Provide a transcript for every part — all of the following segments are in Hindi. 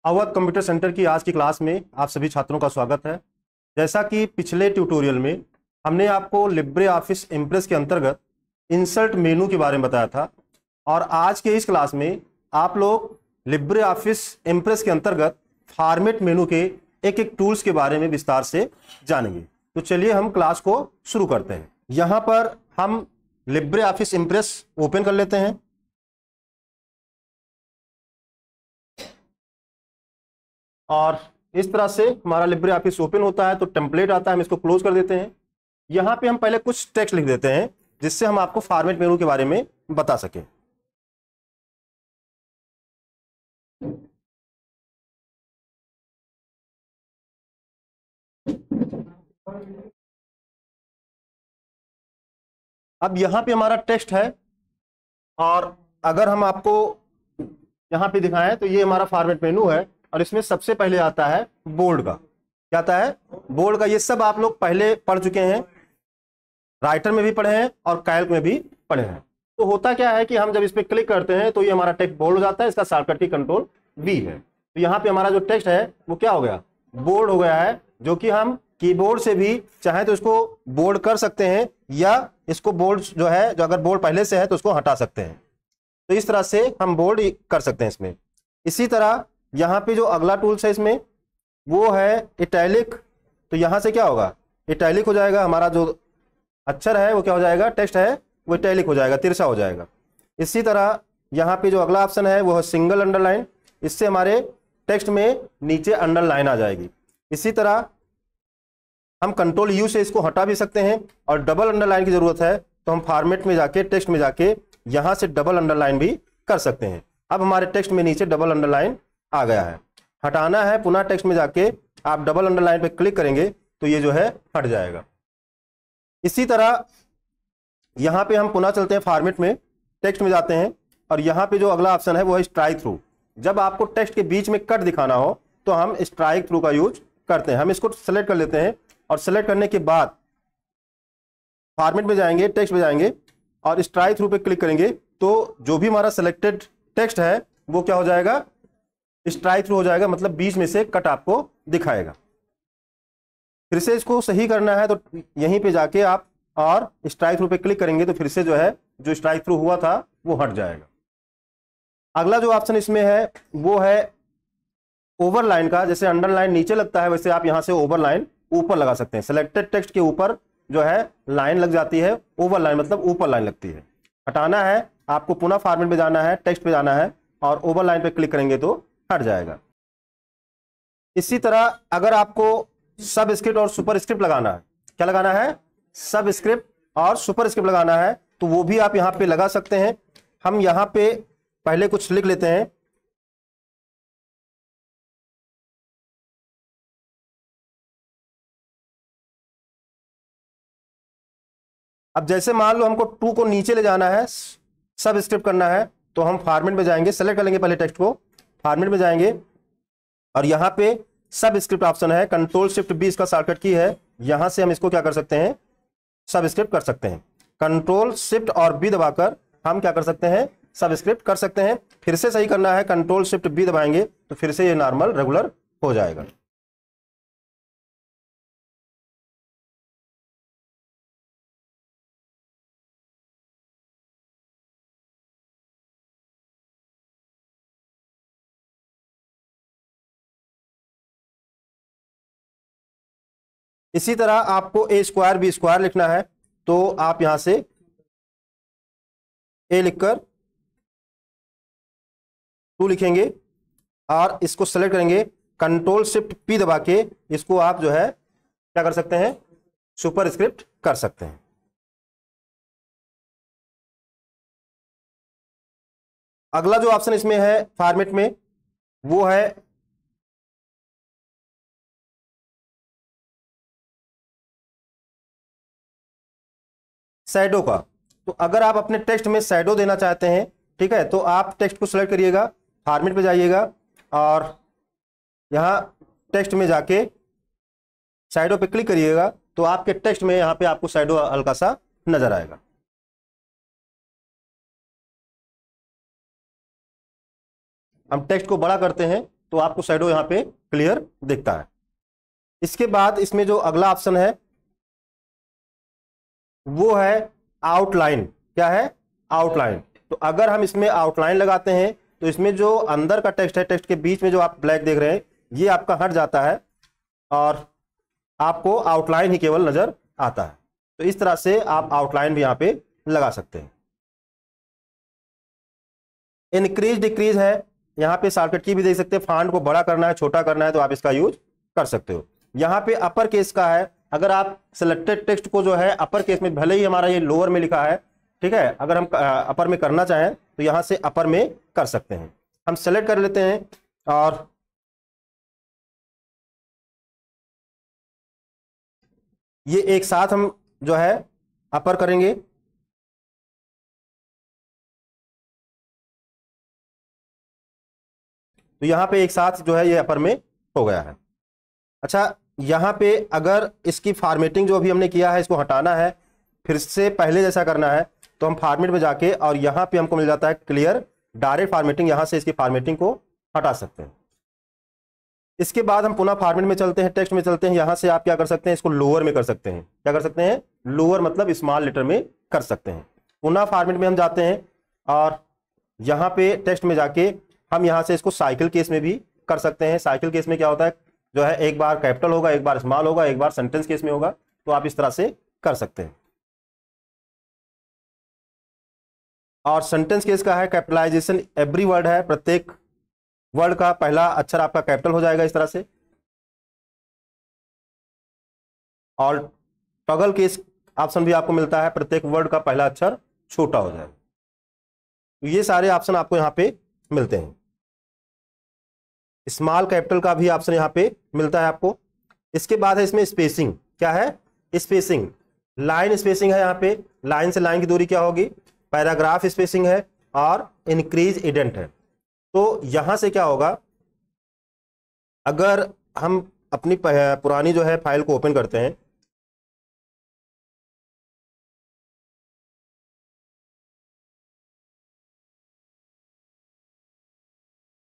अवध कंप्यूटर सेंटर की आज की क्लास में आप सभी छात्रों का स्वागत है। जैसा कि पिछले ट्यूटोरियल में हमने आपको लिब्रे ऑफिस इम्प्रेस के अंतर्गत इंसर्ट मेनू के बारे में बताया था और आज के इस क्लास में आप लोग लिब्रे ऑफिस इम्प्रेस के अंतर्गत फॉर्मेट मेनू के एक एक टूल्स के बारे में विस्तार से जानेंगे। तो चलिए हम क्लास को शुरू करते हैं। यहाँ पर हम लिब्रे ऑफिस इम्प्रेस ओपन कर लेते हैं। और इस तरह से हमारा लिब्रे ऑफिस ओपन होता है तो टेम्पलेट आता है, हम इसको क्लोज कर देते हैं। यहां पे हम पहले कुछ टेक्स्ट लिख देते हैं जिससे हम आपको फॉर्मेट मेनू के बारे में बता सकें। अब यहां पे हमारा टेक्स्ट है और अगर हम आपको यहां पे दिखाएं तो ये हमारा फॉर्मेट मेनू है और इसमें सबसे पहले आता है बोल्ड का। क्या आता है? बोल्ड का। ये सब आप लोग पहले पढ़ चुके हैं, राइटर में भी पढ़े हैं और कैल्क में भी पढ़े हैं। तो होता क्या है कि हम जब इस पर क्लिक करते हैं तो ये हमारा टेक्स्ट बोल्ड हो जाता है। इसका शॉर्टकट की कंट्रोल V है। तो यहाँ पे हमारा जो टेक्स्ट है वो क्या हो गया? बोल्ड हो गया है, जो कि हम कीबोर्ड से भी चाहे तो इसको बोल्ड कर सकते हैं या इसको बोल्ड जो है, जो अगर बोल्ड पहले से है तो उसको हटा सकते हैं। तो इस तरह से हम बोल्ड कर सकते हैं इसमें। इसी तरह यहाँ पे जो अगला टूल्स है इसमें वो है इटैलिक। तो यहाँ से क्या होगा? इटैलिक हो जाएगा। हमारा जो अक्षर है वो क्या हो जाएगा? टेक्स्ट है वो इटैलिक हो जाएगा, तिरछा हो जाएगा। इसी तरह यहाँ पे जो अगला ऑप्शन है वो है सिंगल अंडरलाइन। इससे हमारे टेक्स्ट में नीचे अंडरलाइन आ जाएगी। इसी तरह हम कंट्रोल U से इसको हटा भी सकते हैं और डबल अंडरलाइन की जरूरत है तो हम फॉर्मेट में जाके टेक्स्ट में जाके यहाँ से डबल अंडरलाइन भी कर सकते हैं। अब हमारे टेक्स्ट में नीचे डबल अंडरलाइन आ गया है। हटाना है, पुनः टेक्स्ट में जाके आप डबल अंडरलाइन पे क्लिक करेंगे तो ये जो है हट जाएगा। इसी तरह यहाँ पे हम पुनः चलते हैं फॉर्मेट में, टेक्स्ट में जाते हैं और यहाँ पे जो अगला ऑप्शन है वो है स्ट्राइक थ्रू। जब आपको टेक्स्ट के बीच में कट दिखाना हो तो हम स्ट्राइक थ्रू का यूज करते हैं। हम इसको सेलेक्ट कर लेते हैं और सेलेक्ट करने के बाद फॉर्मेट में जाएंगे, टेक्स्ट में जाएंगे और स्ट्राइक थ्रू पे क्लिक करेंगे तो जो भी हमारा सेलेक्टेड टेक्स्ट है वो क्या हो जाएगा? स्ट्राइक थ्रू हो जाएगा, मतलब बीच में से कट आपको दिखाएगा। फिर से इसको सही करना है तो यहीं पे जाके आप और स्ट्राइक थ्रू पे क्लिक करेंगे तो फिर से जो है जो स्ट्राइक थ्रू हुआ था वो हट जाएगा। अगला जो ऑप्शन इसमें है वो है ओवरलाइन का। जैसे अंडरलाइन नीचे लगता है वैसे आप यहां से ओवरलाइन ऊपर लगा सकते हैं। सेलेक्टेड टेक्स्ट के ऊपर जो है लाइन लग जाती है, ओवरलाइन मतलब ऊपर लाइन लगती है। हटाना है, आपको पुनः फॉर्मेट में जाना है, टेक्स्ट पे जाना है और ओवरलाइन पे क्लिक करेंगे तो हट जाएगा। इसी तरह अगर आपको सब स्क्रिप्ट और सुपर स्क्रिप्ट लगाना है, क्या लगाना है? सब स्क्रिप्ट और सुपर स्क्रिप्ट लगाना है तो वो भी आप यहां पे लगा सकते हैं। हम यहां पे पहले कुछ लिख लेते हैं। अब जैसे मान लो हमको 2 को नीचे ले जाना है, सब स्क्रिप्ट करना है तो हम फॉर्मेट में जाएंगे, सेलेक्ट कर लेंगे पहले टेक्स्ट को, फॉर्मेट में जाएंगे और यहाँ पे सब स्क्रिप्ट ऑप्शन है, कंट्रोल शिफ्ट B इसका शॉर्टकट की है। यहां से हम इसको क्या कर सकते हैं? सब स्क्रिप्ट कर सकते हैं। कंट्रोल शिफ्ट और B दबाकर हम क्या कर सकते हैं? सब स्क्रिप्ट कर सकते हैं। फिर से सही करना है, कंट्रोल शिफ्ट B दबाएंगे तो फिर से ये नॉर्मल रेगुलर हो जाएगा। इसी तरह आपको A स्क्वायर B स्क्वायर लिखना है तो आप यहां से A लिखकर 2 लिखेंगे और इसको सेलेक्ट करेंगे, कंट्रोल शिफ्ट P दबा के इसको आप जो है क्या कर सकते हैं? सुपर स्क्रिप्ट कर सकते हैं। अगला जो ऑप्शन इसमें है फॉर्मेट में वो है शैडो का। तो अगर आप अपने टेक्स्ट में शैडो देना चाहते हैं, ठीक है, तो आप टेक्स्ट को सिलेक्ट करिएगा, फॉर्मेट पे जाइएगा और यहां टेक्स्ट में जाके शैडो पे क्लिक करिएगा तो आपके टेक्स्ट में यहां पे आपको शैडो हल्का सा नजर आएगा। हम टेक्स्ट को बड़ा करते हैं तो आपको शैडो यहाँ पे क्लियर दिखता है। इसके बाद इसमें जो अगला ऑप्शन है वो है आउटलाइन। क्या है? आउटलाइन। तो अगर हम इसमें आउटलाइन लगाते हैं तो इसमें जो अंदर का टेक्स्ट है, टेक्स्ट के बीच में जो आप ब्लैक देख रहे हैं ये आपका हट जाता है और आपको आउटलाइन ही केवल नजर आता है। तो इस तरह से आप आउटलाइन भी यहां पे लगा सकते हैं। इंक्रीज डिक्रीज है, यहां पे शॉर्टकट की भी देख सकते हैं। फॉन्ट को बड़ा करना है, छोटा करना है तो आप इसका यूज कर सकते हो। यहां पे अपर केस का है, अगर आप सिलेक्टेड टेक्स्ट को जो है अपर केस में, भले ही हमारा ये लोअर में लिखा है, ठीक है, अगर हम अपर में करना चाहें तो यहां से अपर में कर सकते हैं। हम सेलेक्ट कर लेते हैं और ये एक साथ हम जो है अपर करेंगे। तो यहां पे एक साथ जो है ये अपर में हो गया है। अच्छा, यहां पे अगर इसकी फॉर्मेटिंग जो अभी हमने किया है इसको हटाना है, फिर से पहले जैसा करना है, तो हम फॉर्मेट में जाके और यहां पे हमको मिल जाता है क्लियर डायरेक्ट फॉर्मेटिंग, यहां से इसकी फॉर्मेटिंग को हटा सकते हैं। इसके बाद हम पुनः फॉर्मेट में चलते हैं, टेक्स्ट में चलते हैं। यहां से आप क्या कर सकते हैं, इसको लोअर में कर सकते हैं। क्या कर सकते हैं? लोअर मतलब स्मॉल लेटर में कर सकते हैं। पुनः फॉर्मेट में हम जाते हैं और यहां पे टेक्स्ट में जाके हम यहां से इसको साइकिल केस में भी कर सकते हैं। साइकिल केस में क्या होता है, जो है एक बार कैपिटल होगा, एक बार स्मॉल होगा, एक बार सेंटेंस केस में होगा, तो आप इस तरह से कर सकते हैं। और सेंटेंस केस का है कैपिटलाइजेशन, एवरी वर्ड है, प्रत्येक वर्ड का पहला अक्षर आपका कैपिटल हो जाएगा इस तरह से। और टॉगल केस ऑप्शन भी आपको मिलता है, प्रत्येक वर्ड का पहला अक्षर छोटा हो जाएगा। तो ये सारे ऑप्शन आपको यहाँ पे मिलते हैं। स्मॉल कैपिटल का भी ऑप्शन यहाँ पे मिलता है आपको। इसके बाद है इसमें स्पेसिंग। क्या है? स्पेसिंग। लाइन स्पेसिंग है, यहाँ पे लाइन से लाइन की दूरी क्या होगी, पैराग्राफ स्पेसिंग है और इंक्रीज इंडेंट है। तो यहां से क्या होगा, अगर हम अपनी पुरानी जो है फाइल को ओपन करते हैं,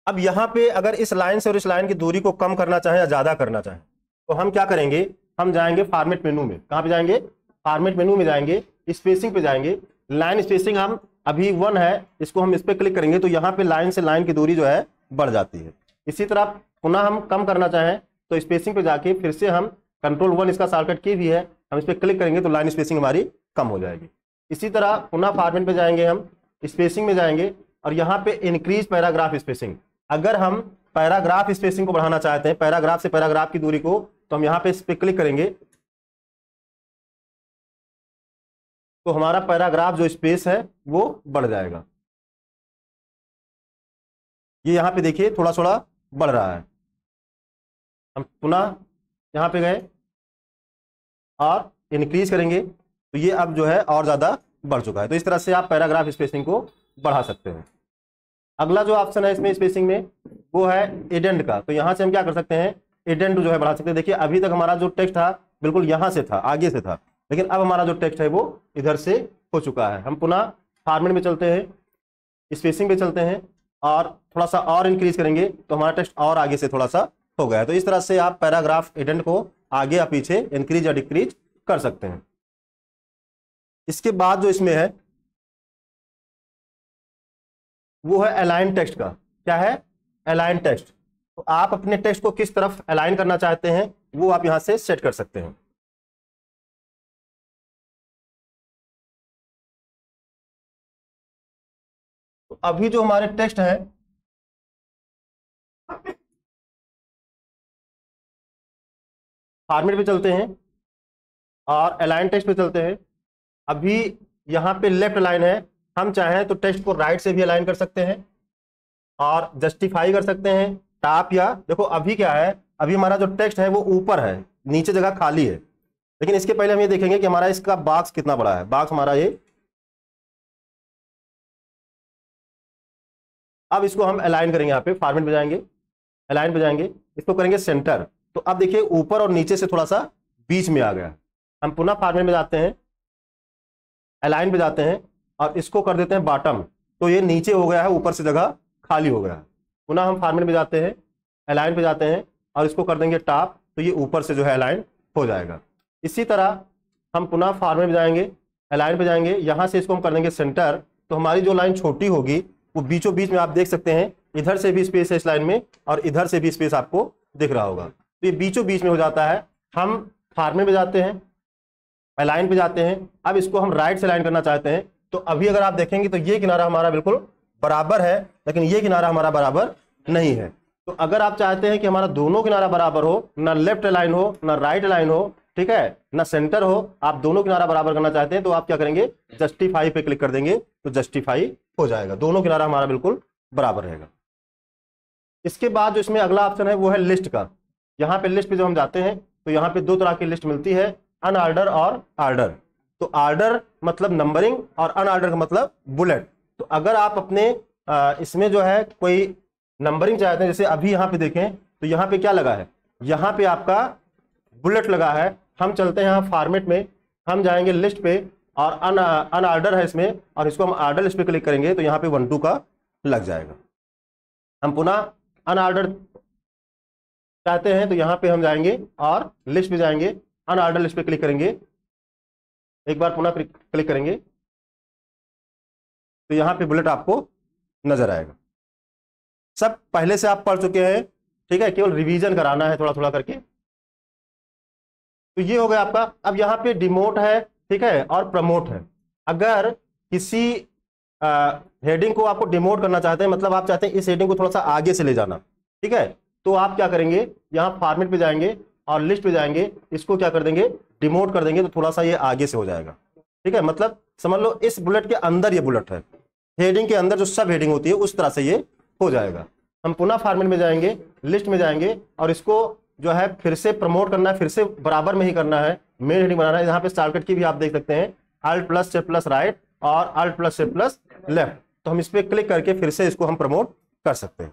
अब यहां पे अगर इस लाइन से और इस लाइन की दूरी को कम करना चाहें या ज्यादा करना चाहें तो हम क्या करेंगे, हम जाएंगे फॉर्मेट मेनू में। कहां पे जाएंगे? फॉर्मेट मेनू में जाएंगे, स्पेसिंग पे जाएंगे। लाइन स्पेसिंग हम अभी 1 है, इसको हम इस पे क्लिक करेंगे तो यहाँ पे लाइन से लाइन की दूरी जो है बढ़ जाती है। इसी तरह पुनः हम कम करना चाहें तो स्पेसिंग पे जाके फिर से हम कंट्रोल 1 इसका शॉर्टकट की भी है, हम इस पर क्लिक करेंगे तो लाइन स्पेसिंग हमारी कम हो जाएगी। इसी तरह पुनः फॉर्मेट पे जाएंगे, हम स्पेसिंग में जाएंगे और यहाँ पे इंक्रीज पैराग्राफ स्पेसिंग, अगर हम पैराग्राफ स्पेसिंग को बढ़ाना चाहते हैं, पैराग्राफ से पैराग्राफ की दूरी को, तो हम यहाँ पे इस पे क्लिक करेंगे तो हमारा पैराग्राफ जो स्पेस है वो बढ़ जाएगा। ये यहां पे देखिए थोड़ा थोड़ा बढ़ रहा है। हम पुनः यहां पे गए और इंक्रीज करेंगे तो ये अब जो है और ज्यादा बढ़ चुका है। तो इस तरह से आप पैराग्राफ स्पेसिंग को बढ़ा सकते हैं। अगला जो ऑप्शन है इसमें स्पेसिंग में वो है एडेंट का। तो यहां से हम क्या कर सकते हैं, एडेंट जो है बढ़ा सकते हैं। देखिए अभी तक हमारा जो टेक्स्ट था बिल्कुल यहां से था, आगे से था, लेकिन अब हमारा जो टेक्स्ट है वो इधर से हो चुका है। हम पुनः फॉर्मेट में चलते हैं, स्पेसिंग पे चलते हैं और थोड़ा सा और इंक्रीज करेंगे तो हमारा टेक्स्ट और आगे से थोड़ा सा हो गया है। तो इस तरह से आप पैराग्राफ एडेंट को आगे या पीछे इंक्रीज या डिक्रीज कर सकते हैं। इसके बाद जो इसमें है वो है अलाइन टेक्स्ट का। क्या है? Align text. तो आप अपने टेक्स्ट को किस तरफ अलाइन करना चाहते हैं वो आप यहां से सेट कर सकते हैं। तो अभी जो हमारे टेक्स्ट है फॉर्मेट पे चलते हैं और अलाइन टेक्स्ट पे चलते हैं। अभी यहां पे लेफ्ट अलाइन है, हम चाहें तो टेक्स्ट को राइट से भी अलाइन कर सकते हैं और जस्टिफाई कर सकते हैं टॉप या, देखो अभी क्या है, अभी हमारा जो टेक्स्ट है वो ऊपर है, नीचे जगह खाली है। लेकिन इसके पहले हम ये देखेंगे कि हमारा इसका बॉक्स कितना बड़ा है। बॉक्स हमारा ये, अब इसको हम अलाइन करेंगे। यहाँ पे फॉर्मेट पे जाएंगे, अलाइन पे जाएंगे, इसको करेंगे सेंटर। तो अब देखिए ऊपर और नीचे से थोड़ा सा बीच में आ गया। हम पुनः फॉर्मेट में जाते हैं, अलाइन पे जाते हैं और इसको कर देते हैं बॉटम। तो ये नीचे हो गया है, ऊपर से जगह खाली हो गया है। पुनः हम फॉर्मेट में जाते हैं अलाइन पे जाते हैं और इसको कर देंगे टॉप, तो ये ऊपर से जो है अलाइन हो जाएगा। इसी तरह हम पुनः फॉर्मेट में जाएंगे, अलाइन पे जाएंगे, यहाँ से इसको हम कर देंगे सेंटर, तो हमारी जो लाइन छोटी होगी वो बीचों बीच में आप देख सकते हैं, इधर से भी स्पेस है इस लाइन में और इधर से भी स्पेस आपको दिख रहा होगा, तो ये बीचों बीच में हो जाता है। हम फॉर्मेट में जाते हैं, अलाइन पे जाते हैं, अब इसको हम राइट से अलाइन करना चाहते हैं, तो अभी अगर आप देखेंगे तो ये किनारा हमारा बिल्कुल बराबर है, लेकिन ये किनारा हमारा बराबर नहीं है। तो अगर आप चाहते हैं कि हमारा दोनों किनारा बराबर हो, ना लेफ्ट अलाइन हो ना राइट अलाइन हो, ठीक है, ना सेंटर हो, आप दोनों किनारा बराबर करना चाहते हैं, तो आप क्या करेंगे, जस्टिफाई पे क्लिक कर देंगे, तो जस्टिफाई हो जाएगा, दोनों किनारा हमारा बिल्कुल बराबर रहेगा। इसके बाद जो इसमें अगला ऑप्शन है वो है लिस्ट का। यहाँ पे लिस्ट पे जब हम जाते हैं तो यहाँ पे दो तरह की लिस्ट मिलती है, अनऑर्डर और ऑर्डर। तो ऑर्डर मतलब नंबरिंग और अनऑर्डर का मतलब बुलेट। तो अगर आप अपने इसमें जो है कोई नंबरिंग चाहते हैं, जैसे अभी यहाँ पे देखें तो यहाँ पे क्या लगा है, यहाँ पे आपका बुलेट लगा है। हम चलते हैं यहाँ फॉर्मेट में, हम जाएंगे लिस्ट पे और अनऑर्डर है इसमें, और इसको हम ऑर्डर लिस्ट पे क्लिक करेंगे तो यहाँ पे 1 2 का लग जाएगा। हम पुनः अनऑर्डर चाहते हैं तो यहाँ पे हम जाएंगे और लिस्ट पे जाएंगे, अनऑर्डर लिस्ट पे क्लिक करेंगे, एक बार पुनः क्लिक करेंगे तो यहाँ पे बुलेट आपको नजर आएगा। सब पहले से आप पढ़ चुके हैं, ठीक है, केवल रिवीजन कराना है थोड़ा थोड़ा करके। तो ये हो गया आपका। अब यहाँ पे डिमोट है, ठीक है, और प्रमोट है। अगर किसी हेडिंग को आपको डिमोट करना चाहते हैं, मतलब आप चाहते हैं इस हेडिंग को थोड़ा सा आगे से ले जाना, ठीक है, तो आप क्या करेंगे, यहाँ फॉर्मेट पे जाएंगे और लिस्ट पे जाएंगे, इसको क्या कर देंगे, डिमोट कर देंगे, तो थोड़ा सा ये आगे से हो जाएगा, ठीक है। मतलब समझ लो इस बुलेट के अंदर ये बुलेट है, हेडिंग के अंदर जो सब हेडिंग होती है उस तरह से ये हो जाएगा। हम पुनः फॉर्मेट में जाएंगे, लिस्ट में जाएंगे और इसको जो है फिर से प्रमोट करना है, फिर से बराबर में ही करना है, मेन हेडिंग बनाना है। यहाँ पे शॉर्टकट की भी आप देख सकते हैं, Alt plus shift plus right और Alt plus shift plus left. तो हम इस पे क्लिक करके फिर से इसको हम प्रमोट कर सकते हैं।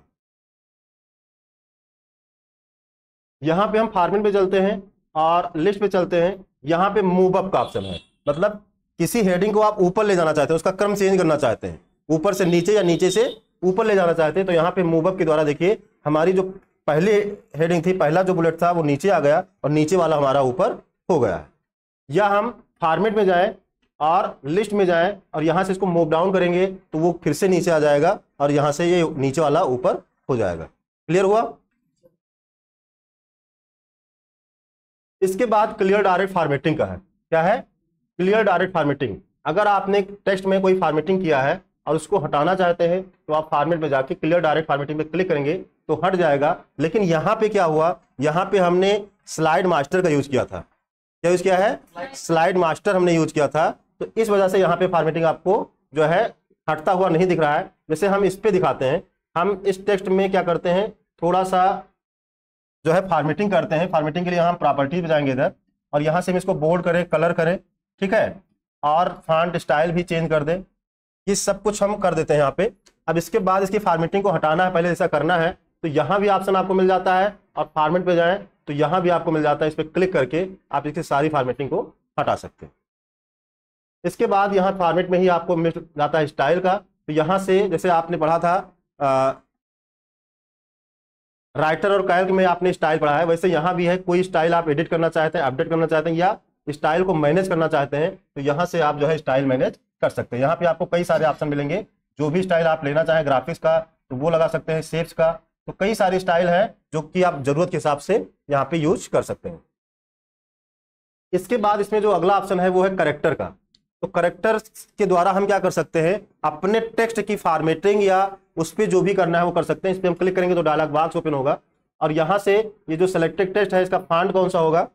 यहाँ पे हम फॉर्मेट पे चलते हैं और लिस्ट पे चलते हैं, यहाँ पे मूव अप का ऑप्शन है। मतलब किसी हेडिंग को आप ऊपर ले जाना चाहते हैं, उसका क्रम चेंज करना चाहते हैं, ऊपर से नीचे या नीचे से ऊपर ले जाना चाहते हैं, तो यहाँ पे मूव अप के द्वारा देखिए हमारी जो पहले हेडिंग थी, पहला जो बुलेट था वो नीचे आ गया और नीचे वाला हमारा ऊपर हो गया है। या हम फॉर्मेट में जाएं और लिस्ट में जाएं और यहां से इसको मूव डाउन करेंगे तो वो फिर से नीचे आ जाएगा और यहां से ये नीचे वाला ऊपर हो जाएगा। क्लियर हुआ? इसके बाद क्लियर डायरेक्ट फॉर्मेटिंग का है। क्या है? Clear direct formatting. अगर आपने टेक्स्ट में कोई फॉर्मेटिंग किया है और उसको हटाना चाहते हैं तो आप फॉर्मेट में जाके क्लियर डायरेक्ट फॉर्मेटिंग पे क्लिक करेंगे तो हट जाएगा। लेकिन यहाँ पे क्या हुआ, यहाँ पे हमने स्लाइड मास्टर का यूज किया था। क्या यूज किया है? स्लाइड मास्टर हमने यूज किया था, तो इस वजह से यहाँ पे फॉर्मेटिंग आपको जो है हटता हुआ नहीं दिख रहा है। जैसे हम इस पे दिखाते हैं, हम इस टेक्स्ट में क्या करते हैं, थोड़ा सा जो है फॉर्मेटिंग करते हैं। फॉर्मेटिंग के लिए हम प्रॉपर्टी पे जाएंगे इधर और यहाँ से हम इसको बोल्ड करें, कलर करें, ठीक है, और फॉन्ट स्टाइल भी चेंज कर दें। ये सब कुछ हम कर देते हैं यहाँ पे। अब इसके बाद इसकी फॉर्मेटिंग को हटाना है, पहले ऐसा करना है तो यहाँ भी ऑप्शन आपको मिल जाता है और फॉर्मेट पे जाएं तो यहाँ भी आपको मिल जाता है। इस पर क्लिक करके आप इसकी सारी फॉर्मेटिंग को हटा सकते हैं। इसके बाद यहाँ फॉर्मेट में ही आपको मिल जाता है स्टाइल का। तो यहाँ से जैसे आपने पढ़ा था राइटर और कैल्क में आपने स्टाइल पढ़ा है, वैसे यहाँ भी है। कोई स्टाइल आप एडिट करना चाहते हैं, अपडेट करना चाहते हैं या स्टाइल को मैनेज करना चाहते हैं तो यहाँ से आप जो है स्टाइल मैनेज कर सकते हैं। यहाँ पे आपको कई सारे ऑप्शन मिलेंगे, जो भी स्टाइल आप लेना चाहें, ग्राफिक्स का तो वो लगा सकते हैं, शेप्स का, तो कई सारे स्टाइल है जो कि आप जरूरत के हिसाब से यहाँ पे यूज कर सकते हैं। इसके बाद इसमें जो अगला ऑप्शन है वो है करेक्टर का। तो करेक्टर के द्वारा हम क्या कर सकते हैं, अपने टेक्स्ट की फॉर्मेटिंग या उस पर जो भी करना है वो कर सकते हैं। इस पर हम क्लिक करेंगे तो डायलॉग बॉक्स ओपन होगा और यहाँ से ये जो सिलेक्टेड टेक्स्ट है इसका फॉन्ट कौन सा होगा,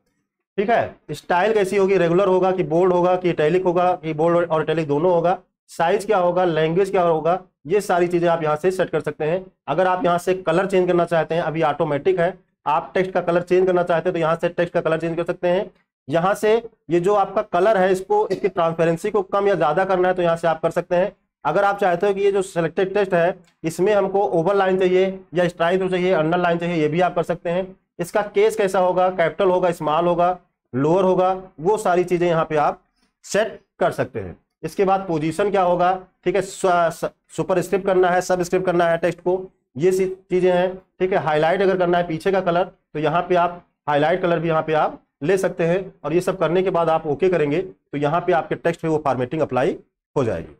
ठीक है, स्टाइल कैसी होगी, रेगुलर होगा कि बोल्ड होगा कि इटैलिक होगा कि बोल्ड और इटैलिक दोनों होगा, साइज क्या होगा, लैंग्वेज क्या होगा, ये सारी चीजें आप यहाँ से सेट कर सकते हैं। अगर आप यहाँ से कलर चेंज करना चाहते हैं, अभी ऑटोमेटिक है, आप टेक्स्ट का कलर चेंज करना चाहते हैं तो यहाँ से टेक्स्ट का कलर चेंज कर सकते हैं। यहाँ से ये जो आपका कलर है इसको, इसकी ट्रांसपेरेंसी को कम या ज्यादा करना है तो यहाँ से आप कर सकते हैं। अगर आप चाहते हो कि ये जो सिलेक्टेड टेक्स्ट है इसमें हमको ओवर लाइन चाहिए या स्ट्राइक चाहिए, अंडर लाइन चाहिए, ये भी आप कर सकते हैं। इसका केस कैसा होगा, कैपिटल होगा, स्मॉल होगा, लोअर होगा, वो सारी चीजें यहाँ पे आप सेट कर सकते हैं। इसके बाद पोजीशन क्या होगा, ठीक है, सुपर स्क्रिप्ट करना है, सब स्क्रिप्ट करना है टेक्स्ट को, ये चीजें हैं, ठीक है। हाईलाइट अगर करना है पीछे का कलर, तो यहाँ पे आप हाईलाइट कलर भी यहाँ पे आप ले सकते हैं। और ये सब करने के बाद आप ओके करेंगे तो यहाँ पे आपके टेक्स्ट पे वो फॉर्मेटिंग अप्लाई हो जाएगी।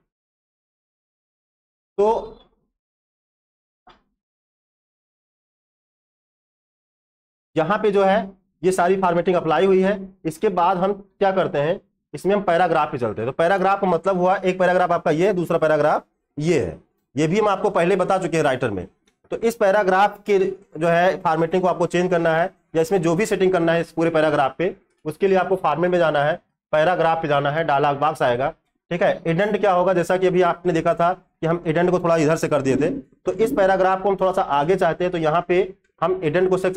तो यहाँ पे जो है ये सारी फॉर्मेटिंग अप्लाई हुई है। इसके बाद हम क्या करते हैं, इसमें हम पैराग्राफ पे चलते हैं। तो पैराग्राफ का मतलब हुआ, एक पैराग्राफ आपका ये है, दूसरा पैराग्राफ ये है। ये भी हम आपको पहले बता चुके हैं राइटर में। तो इस पैराग्राफ के जो है फॉर्मेटिंग को आपको चेंज करना है, या इसमें जो भी सेटिंग करना है इस पूरे पैराग्राफ पे, उसके लिए आपको फॉर्मेट में जाना है, पैराग्राफ पे जाना है, डायलॉग बॉक्स आएगा, ठीक है। इंडेंट क्या होगा, जैसा कि अभी आपने देखा था कि हम इंडेंट को थोड़ा इधर से कर दिए थे। तो इस पैराग्राफ को हम थोड़ा सा आगे चाहते हैं, तो यहाँ पे हम इंडेंट को सेट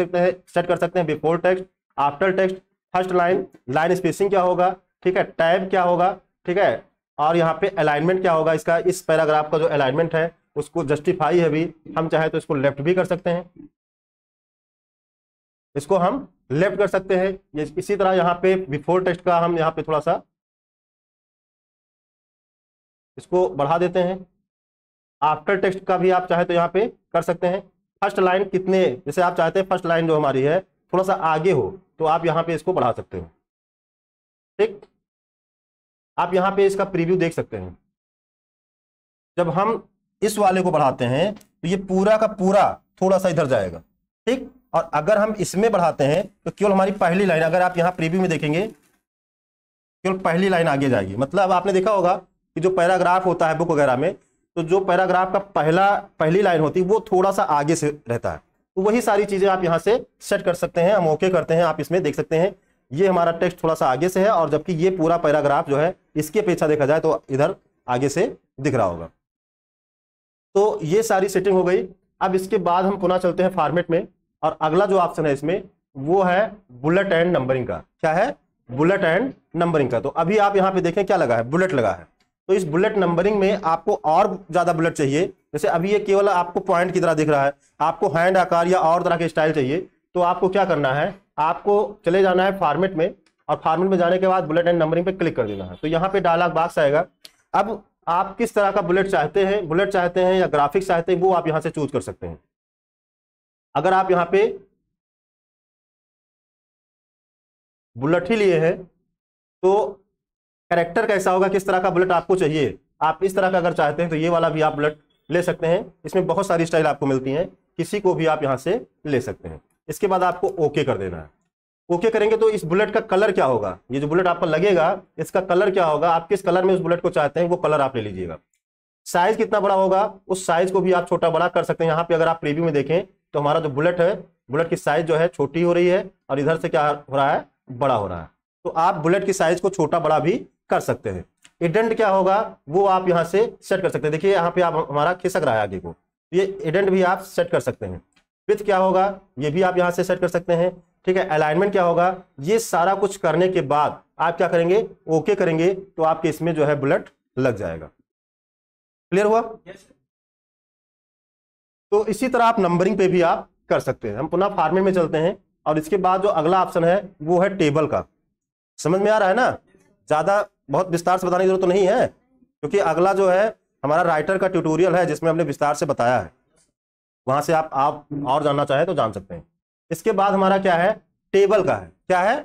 कर सकते हैं before text, after text, first line, line spacing क्या होगा, ठीक है, टैब क्या होगा, ठीक है, और यहाँ पे अलाइनमेंट क्या होगा इसका, इस पैराग्राफ का जो अलाइनमेंट है उसको जस्टिफाई है भी, हम चाहे तो इसको लेफ्ट भी कर सकते हैं, इसको हम लेफ्ट कर सकते हैं। ये इसी तरह यहाँ पे बिफोर टेक्स्ट का हम यहाँ पे थोड़ा सा इसको बढ़ा देते हैं। आफ्टर टेक्स्ट का भी आप चाहे तो यहाँ पे कर सकते हैं। फर्स्ट लाइन कितने, जैसे आप चाहते हैं फर्स्ट लाइन जो हमारी है थोड़ा सा आगे हो, तो आप यहाँ पे इसको बढ़ा सकते हो, ठीक। आप यहाँ पे इसका प्रीव्यू देख सकते हैं। जब हम इस वाले को बढ़ाते हैं तो ये पूरा का पूरा थोड़ा सा इधर जाएगा, ठीक। और अगर हम इसमें बढ़ाते हैं तो केवल हमारी पहली लाइन, अगर आप यहाँ प्रीव्यू में देखेंगे केवल पहली लाइन आगे जाएगी। मतलब आपने देखा होगा कि जो पैराग्राफ होता है बुक वगैरह में, तो जो पैराग्राफ का पहली लाइन होती है वो थोड़ा सा आगे से रहता है। तो वही सारी चीजें आप यहाँ से सेट कर सकते हैं। हम ओके करते हैं, आप इसमें देख सकते हैं ये हमारा टेक्स्ट थोड़ा सा आगे से है, और जबकि ये पूरा पैराग्राफ जो है इसके अपेक्षा देखा जाए तो इधर आगे से दिख रहा होगा। तो ये सारी सेटिंग हो गई। अब इसके बाद हम पुनः चलते हैं फॉर्मेट में, और अगला जो ऑप्शन है इसमें वो है बुलेट एंड नंबरिंग का। क्या है, बुलेट एंड नंबरिंग का। तो अभी आप यहाँ पे देखें क्या लगा है, बुलेट लगा है। तो इस बुलेट नंबरिंग में आपको और ज्यादा बुलेट चाहिए, जैसे अभी ये केवल आपको पॉइंट की तरह दिख रहा है, आपको हैंड आकार या और तरह के स्टाइल चाहिए, तो आपको क्या करना है, आपको चले जाना है फॉर्मेट में, और फॉर्मेट में जाने के बाद बुलेट एंड नंबरिंग पे क्लिक कर देना है। तो यहाँ पे डायलॉग बॉक्स आएगा। अब आप किस तरह का बुलेट चाहते हैं या ग्राफिक्स चाहते हैं, वो आप यहाँ से चूज कर सकते हैं। अगर आप यहाँ पे बुलेट ही लिए हैं तो कैरेक्टर कैसा होगा, किस तरह का बुलेट आपको चाहिए, आप इस तरह का अगर चाहते हैं तो ये वाला भी आप बुलेट ले सकते हैं। इसमें बहुत सारी स्टाइल आपको मिलती हैं, किसी को भी आप यहां से ले सकते हैं। इसके बाद आपको ओके कर देना है। ओके करेंगे तो इस बुलेट का कलर क्या होगा, ये जो बुलेट आपको लगेगा इसका कलर क्या होगा, आप किस कलर में उस बुलेट को चाहते हैं वो कलर आप ले लीजिएगा। साइज कितना बड़ा होगा उस साइज को भी आप छोटा बड़ा कर सकते हैं। यहाँ पे अगर आप प्रीव्यू में देखें तो हमारा जो बुलेट है, बुलेट की साइज जो है छोटी हो रही है, और इधर से क्या हो रहा है, बड़ा हो रहा है। तो आप बुलेट की साइज को छोटा बड़ा भी कर सकते हैं। इंडेंट क्या होगा वो आप यहां से सेट कर सकते हैं। देखिए यहाँ पे आप हमारा खिसक रहा है आगे को, ये इंडेंट भी आप सेट कर सकते हैं। विड्थ क्या होगा ये भी आप यहां से सेट कर सकते हैं, ठीक है। अलाइनमेंट क्या होगा, ये सारा कुछ करने के बाद आप क्या करेंगे, ओके करेंगे, तो आपके इसमें जो है बुलेट लग जाएगा। क्लियर हुआ? तो इसी तरह आप नंबरिंग पे भी आप कर सकते हैं। हम पुनः फॉर्मेट में चलते हैं, और इसके बाद जो अगला ऑप्शन है वो है टेबल का। समझ में आ रहा है ना? ज्यादा बहुत विस्तार से बताने की जरूरत तो नहीं है, क्योंकि अगला जो है हमारा राइटर का ट्यूटोरियल है जिसमें हमने विस्तार से बताया है, वहां से आप और जानना चाहे तो जान सकते हैं। इसके बाद हमारा क्या है, टेबल का है। क्या है,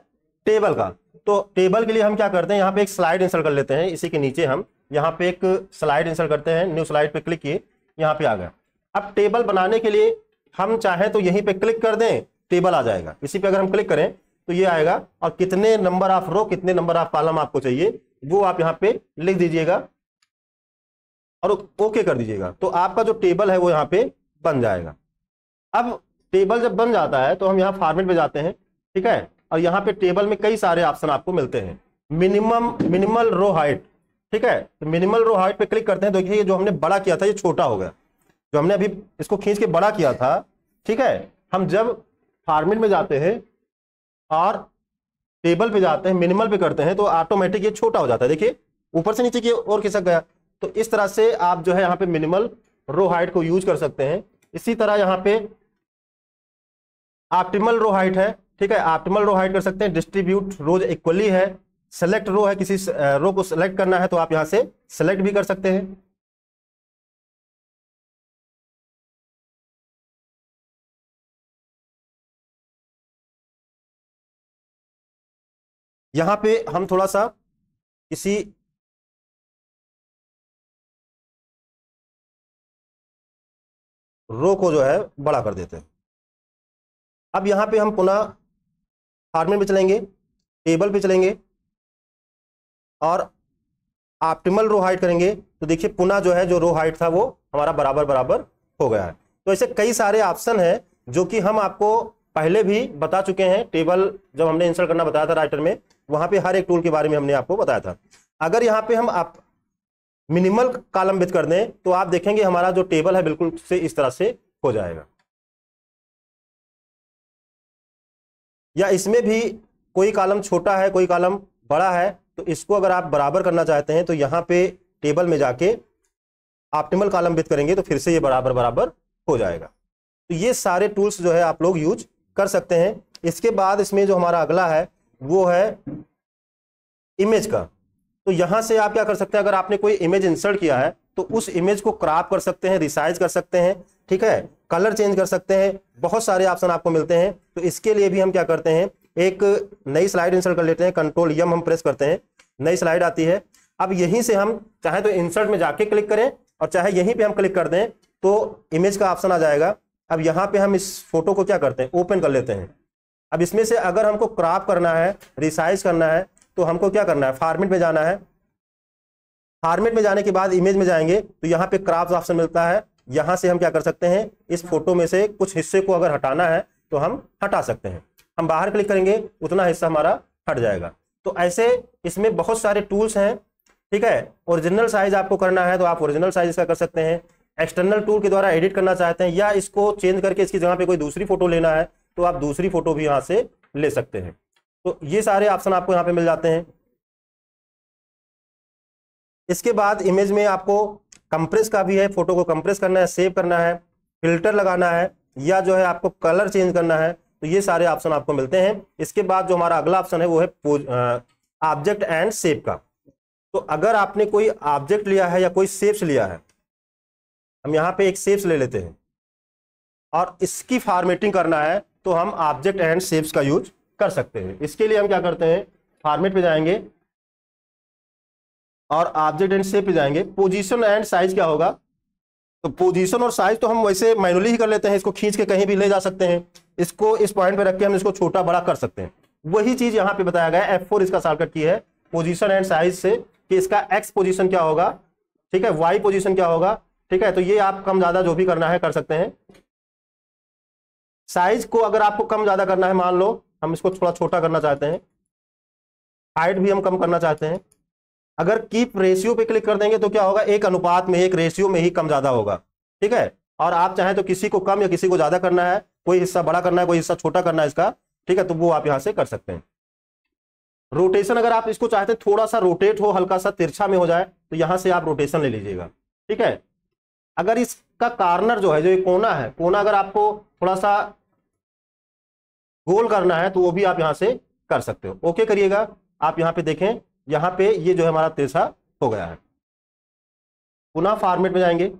टेबल का। तो टेबल के लिए हम क्या करते हैं, यहाँ पे एक स्लाइड इंसर्ट कर लेते हैं। इसी के नीचे हम यहाँ पे एक स्लाइड इंसर्ट करते हैं, न्यू स्लाइड पे क्लिक किए, यहाँ पे आ गया। अब टेबल बनाने के लिए हम चाहे तो यहीं पे क्लिक कर दें, टेबल आ जाएगा। इसी पे अगर हम क्लिक करें तो ये आएगा, और कितने नंबर ऑफ रो कितने नंबर ऑफ कॉलम आपको चाहिए वो आप यहाँ पे लिख दीजिएगा और ओके कर दीजिएगा। तो आपका जो टेबल है वो यहाँ पे बन जाएगा। अब टेबल जब बन जाता है तो हम यहाँ फॉर्मेट में जाते हैं, ठीक है। और यहाँ पे टेबल में कई सारे ऑप्शन आपको मिलते हैं। मिनिमल रो हाइट, ठीक है। तो मिनिमल रो हाइट पे क्लिक करते हैं। देखिए जो हमने बड़ा किया था ये छोटा हो गया, जो हमने अभी इसको खींच के बड़ा किया था, ठीक है। हम जब फॉर्मेट में जाते हैं और टेबल पे जाते हैं, मिनिमल पे करते हैं, तो ऑटोमेटिक ये छोटा हो जाता है। देखिए ऊपर से नीचे की ओर खिसक गया। तो इस तरह से आप जो है यहाँ पे मिनिमल रो हाइट को यूज कर सकते हैं। इसी तरह यहाँ पे ऑप्टिमल रो हाइट है, ठीक है। ऑप्टिमल रो हाइट कर सकते हैं। डिस्ट्रीब्यूट रोज इक्वली है। सेलेक्ट रो है, किसी रो को सेलेक्ट करना है तो आप यहाँ से सेलेक्ट भी कर सकते हैं। यहां पे हम थोड़ा सा किसी रो को जो है बड़ा कर देते हैं। अब यहां पे हम पुनः फॉर्मेट में चलेंगे, टेबल पे चलेंगे और ऑप्टिमल रो हाइट करेंगे, तो देखिए पुनः जो है जो रो हाइट था वो हमारा बराबर बराबर हो गया है। तो ऐसे कई सारे ऑप्शन हैं जो कि हम आपको पहले भी बता चुके हैं। टेबल जब हमने इंसर्ट करना बताया था राइटर में, वहां पे हर एक टूल के बारे में हमने आपको बताया था। अगर यहाँ पे हम आप मिनिमल कॉलम विड्थ कर दें तो आप देखेंगे हमारा जो टेबल है बिल्कुल से इस तरह से हो जाएगा। या इसमें भी कोई कॉलम छोटा है, कोई कॉलम बड़ा है, तो इसको अगर आप बराबर करना चाहते हैं तो यहाँ पे टेबल में जाके ऑप्टिमल कॉलम विड्थ करेंगे तो फिर से ये बराबर बराबर हो जाएगा। तो ये सारे टूल्स जो है आप लोग यूज कर सकते हैं। इसके बाद इसमें जो हमारा अगला है वो है इमेज का। तो यहां से आप क्या कर सकते हैं, अगर आपने कोई इमेज इंसर्ट किया है तो उस इमेज को क्रॉप कर सकते हैं, रिसाइज कर सकते हैं, ठीक है, कलर चेंज कर सकते हैं, बहुत सारे ऑप्शन आपको मिलते हैं। तो इसके लिए भी हम क्या करते हैं, एक नई स्लाइड इंसर्ट कर लेते हैं, कंट्रोल यम हम प्रेस करते हैं, नई स्लाइड आती है। अब यहीं से हम चाहे तो इंसर्ट में जाके क्लिक करें और चाहे यहीं पे हम क्लिक कर दें तो इमेज का ऑप्शन आ जाएगा। अब यहाँ पे हम इस फोटो को क्या करते हैं, ओपन कर लेते हैं। अब इसमें से अगर हमको क्रॉप करना है, रिसाइज करना है, तो हमको क्या करना है, फॉर्मेट में जाना है। फॉर्मेट में जाने के बाद इमेज में जाएंगे तो यहाँ पे क्रॉप ऑप्शन मिलता है। यहां से हम क्या कर सकते हैं, इस फोटो में से कुछ हिस्से को अगर हटाना है तो हम हटा सकते हैं। हम बाहर क्लिक करेंगे उतना हिस्सा हमारा हट जाएगा। तो ऐसे इसमें बहुत सारे टूल्स हैं, ठीक है। ओरिजिनल साइज आपको करना है तो आप ओरिजिनल साइज का कर सकते हैं। एक्सटर्नल टूल के द्वारा एडिट करना चाहते हैं या इसको चेंज करके इसकी जगह पे कोई दूसरी फोटो लेना है तो आप दूसरी फोटो भी यहां से ले सकते हैं। तो ये सारे ऑप्शन आपको यहाँ पे मिल जाते हैं। इसके बाद इमेज में आपको कंप्रेस का भी है, फोटो को कंप्रेस करना है, सेव करना है, फिल्टर लगाना है, या जो है आपको कलर चेंज करना है, तो ये सारे ऑप्शन आपको मिलते हैं। इसके बाद जो हमारा अगला ऑप्शन है वो है ऑब्जेक्ट एंड शेप का। तो अगर आपने कोई ऑब्जेक्ट लिया है या कोई शेप्स लिया है, हम यहाँ पे एक शेप्स ले लेते हैं और इसकी फॉर्मेटिंग करना है तो हम ऑब्जेक्ट एंड शेप्स का यूज कर सकते हैं। इसके लिए हम क्या करते हैं, फॉर्मेट पे जाएंगे और ऑब्जेक्ट एंड शेप पे जाएंगे। पोजीशन एंड साइज क्या होगा, तो पोजीशन और साइज तो हम वैसे मैनुअली ही कर लेते हैं, इसको खींच के कहीं भी ले जा सकते हैं, इसको इस पॉइंट पे रख के हम इसको छोटा बड़ा कर सकते हैं। वही चीज यहाँ पे बताया गया है, F4 इसका शॉर्टकट की है पोजीशन एंड साइज से, कि इसका एक्स पोजीशन क्या होगा, ठीक है, वाई पोजीशन क्या होगा, ठीक है। तो ये आप कम ज्यादा जो भी करना है कर सकते हैं। साइज को अगर आपको कम ज्यादा करना है, मान लो हम इसको थोड़ा छोटा करना चाहते हैं, हाइट भी हम कम करना चाहते हैं, अगर कीप रेशियो पे क्लिक कर देंगे तो क्या होगा, एक अनुपात में, एक रेशियो में ही कम ज्यादा होगा, ठीक है। और आप चाहें तो किसी को कम या किसी को ज्यादा करना है, कोई हिस्सा बड़ा करना है, कोई हिस्सा छोटा करना है इसका, ठीक है, तो वो आप यहां से कर सकते हैं। रोटेशन अगर आप इसको चाहते हैं थोड़ा सा रोटेट हो, हल्का सा तिरछा में हो जाए, तो यहां से आप रोटेशन ले लीजिएगा, ठीक है। अगर इसका कार्नर जो है, जो ये कोना है, कोना अगर आपको थोड़ा सा गोल करना है तो वो भी आप यहां से कर सकते हो। ओके करिएगा, आप यहां पे देखें, यहां पे ये जो है हमारा तिरछा हो गया है। पुनः फॉर्मेट में जाएंगे,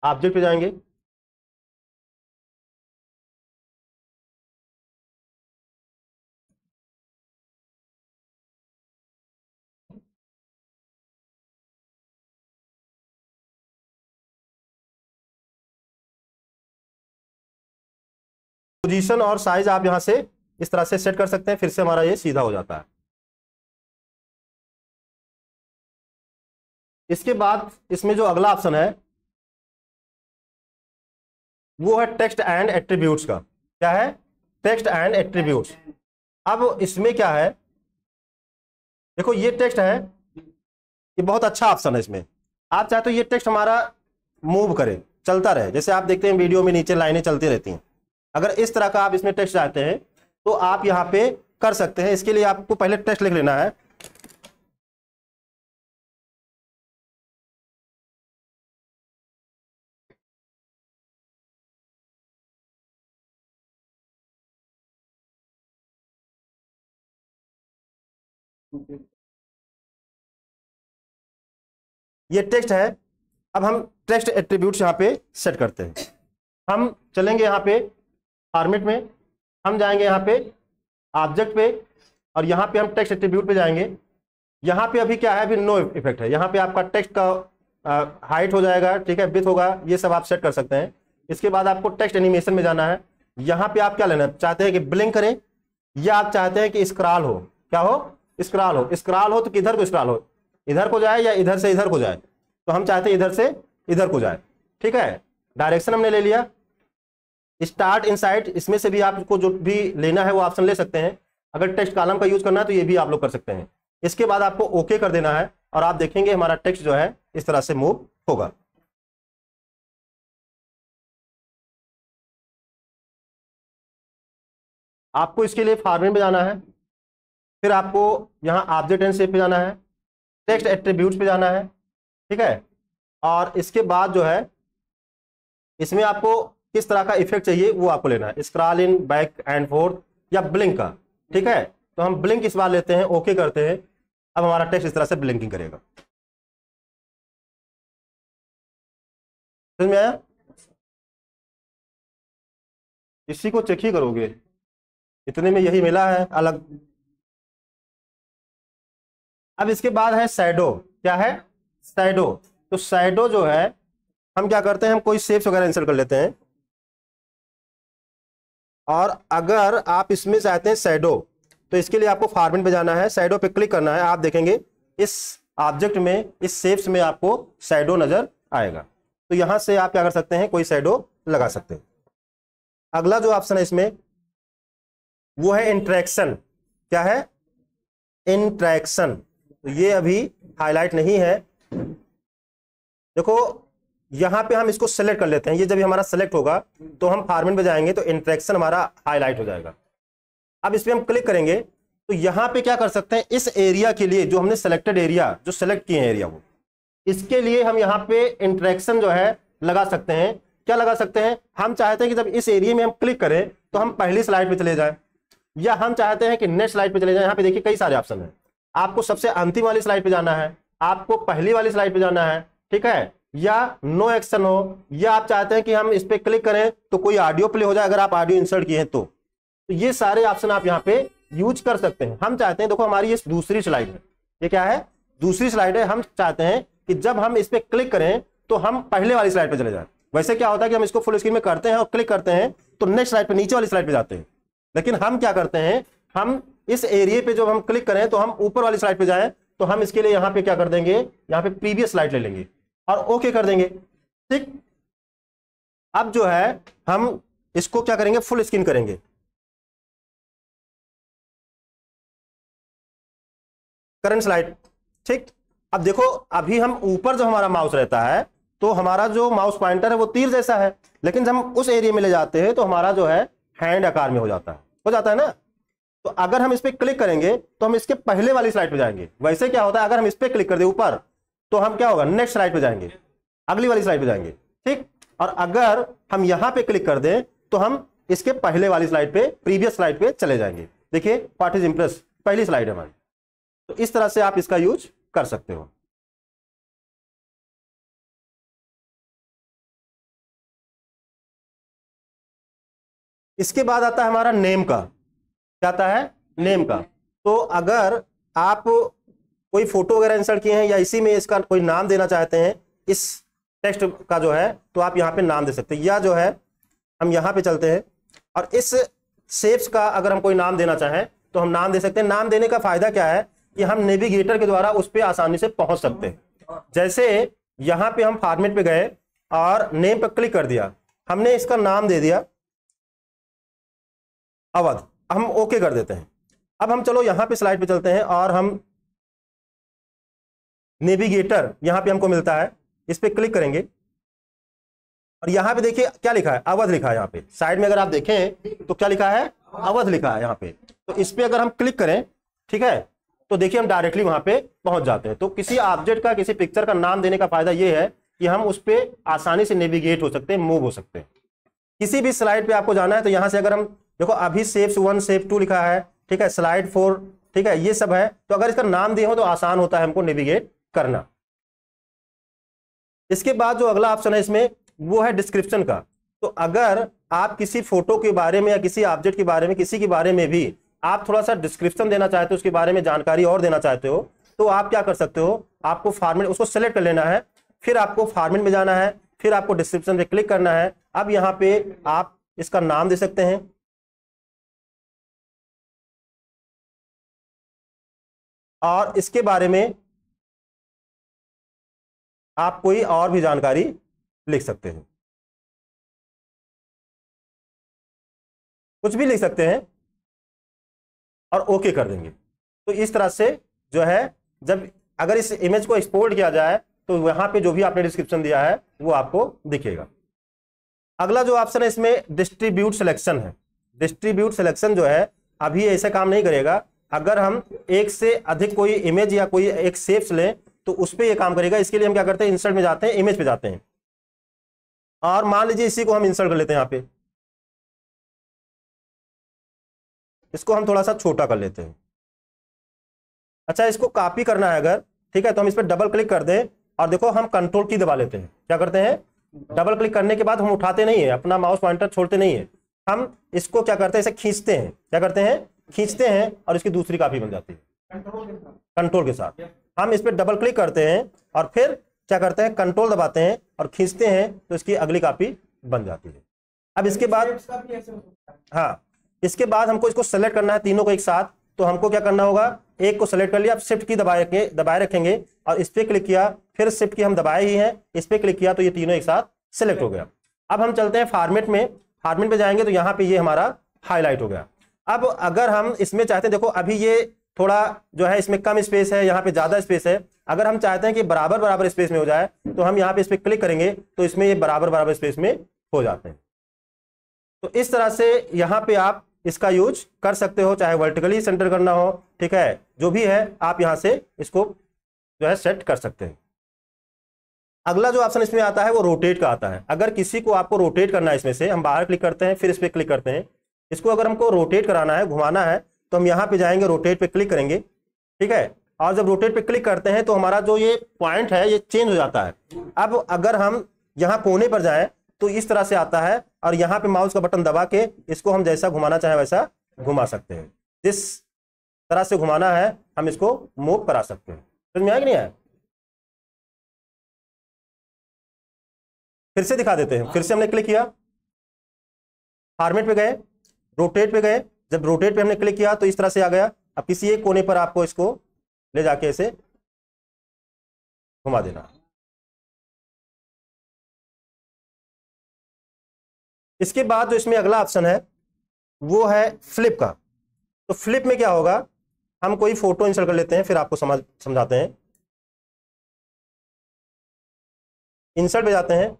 ऑब्जेक्ट पे जाएंगे, पोजीशन और साइज आप यहां से इस तरह से सेट कर सकते हैं, फिर से हमारा ये सीधा हो जाता है। इसके बाद इसमें जो अगला ऑप्शन है वो है टेक्स्ट एंड एट्रीब्यूट्स का। क्या है, टेक्स्ट एंड एट्रीब्यूट्स। अब इसमें क्या है, देखो ये टेक्स्ट है, ये बहुत अच्छा ऑप्शन है। इसमें आप चाहे तो ये टेक्स्ट हमारा मूव करे, चलता रहे, जैसे आप देखते हैं वीडियो में नीचे लाइनें चलती रहती हैं। अगर इस तरह का आप इसमें टेक्स्ट चाहते हैं तो आप यहां पे कर सकते हैं। इसके लिए आपको पहले टेक्स्ट लिख लेना है, ये टेक्स्ट है। अब हम टेक्स्ट एट्रीब्यूट्स यहां पे सेट करते हैं। हम चलेंगे यहां पे फॉर्मेट में, हम जाएंगे यहां पे ऑब्जेक्ट पे, और यहाँ पे हम टेक्स्ट एट्रीब्यूट पे जाएंगे। यहाँ पे अभी क्या है, अभी नो इफेक्ट है। यहाँ पे आपका टेक्स्ट का हाइट हो जाएगा, ठीक है, विड्थ होगा, ये सब आप सेट कर सकते हैं। इसके बाद आपको टेक्स्ट एनिमेशन में जाना है। यहाँ पे आप क्या लेना चाहते हैं कि ब्लिंक करें, या आप चाहते हैं कि स्क्रॉल हो, क्या हो, स्क्रॉल हो। स्क्रॉल हो तो किधर को स्क्रॉल हो, इधर को जाए या इधर से इधर को जाए, तो हम चाहते हैं इधर से इधर को जाए, ठीक है। डायरेक्शन हमने ले लिया। स्टार्ट इनसाइड, इसमें से भी आपको जो भी लेना है वो ऑप्शन ले सकते हैं। अगर टेक्स्ट कॉलम का यूज करना है तो ये भी आप लोग कर सकते हैं। इसके बाद आपको ओके कर देना है और आप देखेंगे हमारा टेक्स्ट जो है इस तरह से मूव होगा। आपको इसके लिए फॉर्मेट में जाना है, फिर आपको यहां ऑब्जेक्ट एंड शेप पे जाना है, टेक्स्ट एट्रीब्यूट्स पे जाना है, ठीक है। और इसके बाद जो है इसमें आपको किस तरह का इफेक्ट चाहिए वो आपको लेना है, scroll in, back and fourth या ब्लिंक का, ठीक है। तो हम ब्लिंक इस बार लेते हैं, ओके करते हैं। अब हमारा टेक्स्ट इस तरह से ब्लिंकिंग करेगा। समझ में आया? इसी को चेक ही करोगे, इतने में यही मिला है अलग। अब इसके बाद है शैडो। क्या है? शैडो। तो शैडो जो है हम क्या करते हैं, हम कोई शेप्स वगैरह इंसर्ट कर लेते हैं, और अगर आप इसमें चाहते हैं शैडो तो इसके लिए आपको फॉर्मेट पे जाना है, शैडो पे क्लिक करना है। आप देखेंगे इस ऑब्जेक्ट में, इस शेप्स में आपको शैडो नजर आएगा। तो यहां से आप क्या कर सकते हैं, कोई शैडो लगा सकते हैं। अगला जो ऑप्शन है इसमें वो है इंट्रैक्शन। क्या है? इंट्रैक्शन। तो ये अभी हाईलाइट नहीं है। देखो यहां पे हम इसको सेलेक्ट कर लेते हैं, ये जब हमारा सेलेक्ट होगा तो हम फॉर्मेट में जाएंगे तो इंट्रैक्शन हमारा हाईलाइट हो जाएगा। अब इस पे हम क्लिक करेंगे तो यहां पे क्या कर सकते हैं, इस एरिया के लिए जो हमने सेलेक्टेड एरिया, जो सेलेक्ट किए हैं एरिया, वो इसके लिए हम यहां पे इंट्रैक्शन जो है लगा सकते हैं। क्या लगा सकते हैं? हम चाहते हैं कि जब इस एरिया में हम क्लिक करें तो हम पहली स्लाइड पे चले जाएं, या हम चाहते हैं कि नेक्स्ट स्लाइड पे चले जाएं। यहां पे देखिए कई सारे ऑप्शन हैं। आपको सबसे अंतिम वाली स्लाइड पे जाना है, आपको पहली वाली स्लाइड पे जाना है, ठीक है, या नो एक्शन हो, या आप चाहते हैं कि हम इस पे क्लिक करें तो कोई ऑडियो प्ले हो जाए अगर आप ऑडियो इंसर्ट किए हैं तो ये सारे ऑप्शन आप यहाँ पे यूज कर सकते हैं। हम चाहते हैं, देखो हमारी ये दूसरी स्लाइड है, ये क्या है, दूसरी स्लाइड है। हम चाहते हैं कि जब हम इस पे क्लिक करें तो हम पहले वाली स्लाइड पे चले जाएं। वैसे क्या होता है कि हम इसको फुल स्क्रीन में करते हैं और क्लिक करते हैं तो नेक्स्ट स्लाइड पे, नीचे वाली स्लाइड पे जाते हैं। लेकिन हम क्या करते हैं, हम इस एरिया पे जब हम क्लिक करें तो हम ऊपर वाली स्लाइड पे जाएं। तो हम इसके लिए यहाँ पे क्या कर देंगे, यहाँ पे प्रीवियस स्लाइड ले लेंगे और ओके कर देंगे, ठीक। अब जो है हम इसको क्या करेंगे, फुल स्क्रीन करेंगे। करंट स्लाइड, ठीक। अब देखो अभी हम ऊपर जो हमारा माउस रहता है तो हमारा जो माउस पॉइंटर है वो तीर जैसा है, लेकिन जब हम उस एरिया में ले जाते हैं तो हमारा जो है हैंड आकार में हो जाता है ना। तो अगर हम इस पे क्लिक करेंगे तो हम इसके पहले वाली स्लाइड पे जाएंगे। वैसे क्या होता है, अगर हम इस पे क्लिक कर दे ऊपर तो हम क्या होगा, नेक्स्ट स्लाइड पे जाएंगे, अगली वाली स्लाइड पे जाएंगे, ठीक। और अगर हम यहां पे क्लिक कर दें तो हम इसके पहले वाली स्लाइड पे, प्रीवियस स्लाइड पे चले जाएंगे। देखिए व्हाट इज इंप्रेस पहली स्लाइड है हमारी। तो इस तरह से आप इसका यूज कर सकते हो। इसके बाद आता है हमारा नेम का। क्या आता है? नेम का। तो अगर आप कोई फोटो वगैरह इंसर्ट किए हैं या इसी में इसका कोई नाम देना चाहते हैं, इस टेक्स्ट का जो है, तो आप यहाँ पे नाम दे सकते हैं। या जो है हम यहाँ पे चलते हैं और इस शेप्स का अगर हम कोई नाम देना चाहें तो हम नाम दे सकते हैं। नाम देने का फायदा क्या है कि हम नेविगेटर के द्वारा उस पर आसानी से पहुंच सकते हैं। जैसे यहाँ पे हम फॉर्मेट पे गए और नेम पर क्लिक कर दिया, हमने इसका नाम दे दिया अवध, हम ओके कर देते हैं। अब हम चलो यहाँ पे स्लाइड पे चलते हैं और हम नेविगेटर यहाँ पे हमको मिलता है, इस पे क्लिक करेंगे और यहाँ पे देखिए क्या लिखा है, अवध लिखा है। यहाँ पे साइड में अगर आप देखें तो क्या लिखा है, अवध लिखा है यहाँ पे। तो इस पे अगर हम क्लिक करें, ठीक है, तो देखिए हम डायरेक्टली वहां पे पहुंच जाते हैं। तो किसी ऑब्जेक्ट का, किसी पिक्चर का नाम देने का फायदा ये है कि हम उस पर आसानी से नेविगेट हो सकते हैं, मूव हो सकते हैं। किसी भी स्लाइड पे आपको जाना है तो यहां से अगर हम देखो अभी शेप्स 1 शेप 2 लिखा है, ठीक है, स्लाइड 4, ठीक है, ये सब है। तो अगर इसका नाम दिए हो तो आसान होता है हमको नेविगेट करना। इसके बाद जो अगला ऑप्शन है इसमें वो है डिस्क्रिप्शन का। तो अगर आप किसी फोटो के बारे में या किसी ऑब्जेक्ट के बारे में, किसी के बारे में भी आप थोड़ा सा डिस्क्रिप्शन देना चाहते हो, उसके बारे में जानकारी और देना चाहते हो, तो आप क्या कर सकते हो, आपको फॉर्मेट उसको सेलेक्ट कर लेना है, फिर आपको फॉर्मेट में जाना है, फिर आपको डिस्क्रिप्शन पे क्लिक करना है। अब यहां पे आप इसका नाम दे सकते हैं, और इसके बारे में आप कोई और भी जानकारी लिख सकते हैं, कुछ भी लिख सकते हैं और ओके कर देंगे। तो इस तरह से जो है, जब अगर इस इमेज को एक्सपोर्ट किया जाए तो वहां पे जो भी आपने डिस्क्रिप्शन दिया है वो आपको दिखेगा। अगला जो ऑप्शन है इसमें डिस्ट्रीब्यूट सिलेक्शन है। डिस्ट्रीब्यूट सिलेक्शन जो है अभी ऐसा काम नहीं करेगा। अगर हम एक से अधिक कोई इमेज या कोई एक शेप्स लें तो उस पर यह काम करेगा। इसके लिए हम क्या करते हैं, इंसर्ट में जाते हैं, इमेज पे जाते हैं, और मान लीजिए इसी को हम इंसर्ट कर लेते हैं। यहाँ पे इसको हम थोड़ा सा छोटा कर लेते हैं। अच्छा, इसको कॉपी करना है अगर, ठीक है, तो हम इस पर डबल क्लिक कर दें और देखो हम कंट्रोल की दबा लेते हैं। क्या करते हैं, डबल क्लिक करने के बाद हम उठाते नहीं है, अपना माउस पॉइंटर छोड़ते नहीं है, हम इसको क्या करते हैं, इसे खींचते हैं। क्या करते हैं, खींचते हैं, और इसकी दूसरी कॉपी बन जाती है कंट्रोल के साथ। हम इस पर डबल क्लिक करते हैं और फिर क्या करते हैं, कंट्रोल दबाते हैं और खींचते हैं, तो इसकी अगली कॉपी बन जाती है। अब इसके बाद, हाँ, इसके बाद हमको इसको सेलेक्ट करना है तीनों को एक साथ। तो हमको क्या करना होगा, एक को सेलेक्ट कर लिया, अब शिफ्ट की दबाए रखेंगे और इस पे क्लिक किया, फिर शिफ्ट की हम दबाए ही हैं, इस पे क्लिक किया, तो ये तीनों एक साथ सेलेक्ट हो गया। अब हम चलते हैं फॉर्मेट में। फॉर्मेट पे जाएंगे तो यहाँ पे ये हमारा हाईलाइट हो गया। अब अगर हम इसमें चाहते हैं, देखो अभी ये थोड़ा जो है इसमें कम स्पेस है, यहाँ पे ज्यादा स्पेस है। अगर हम चाहते हैं कि बराबर बराबर स्पेस में हो जाए तो हम यहाँ पे इस पे क्लिक करेंगे तो इसमें ये बराबर बराबर स्पेस में हो जाते हैं। तो इस तरह से यहाँ पे आप इसका यूज कर सकते हो, चाहे वर्टिकली सेंटर करना हो, ठीक है, जो भी है आप यहां से इसको जो है सेट कर सकते हैं। अगला जो ऑप्शन इसमें आता है वो रोटेट का आता है। अगर किसी को आपको रोटेट करना है, इसमें से हम बाहर क्लिक करते हैं, फिर इस पर क्लिक करते हैं, इसको अगर हमको रोटेट कराना है, घुमाना है, तो हम यहाँ पे जाएंगे, रोटेट पे क्लिक करेंगे, ठीक है, और जब रोटेट पे क्लिक करते हैं तो हमारा जो ये पॉइंट है ये चेंज हो जाता है। अब अगर हम यहाँ कोने पर जाएं तो इस तरह से आता है, और यहाँ पे माउस का बटन दबा के इसको हम जैसा घुमाना चाहे वैसा घुमा सकते हैं। जिस तरह से घुमाना है हम इसको मूव करा सकते हैं। समझ में आया कि नहीं आया? फिर से दिखा देते हैं। फिर से हमने क्लिक किया, फॉर्मेट पे गए, रोटेट पे गए, जब रोटेट पे हमने क्लिक किया तो इस तरह से आ गया। अब किसी एक कोने पर आपको इसको ले जाके इसे घुमा देना। इसके बाद जो इसमें अगला ऑप्शन है वो है फ्लिप का। तो फ्लिप में क्या होगा, हम कोई फोटो इंसर्ट कर लेते हैं, फिर आपको समझाते हैं। इंसर्ट पे जाते हैं,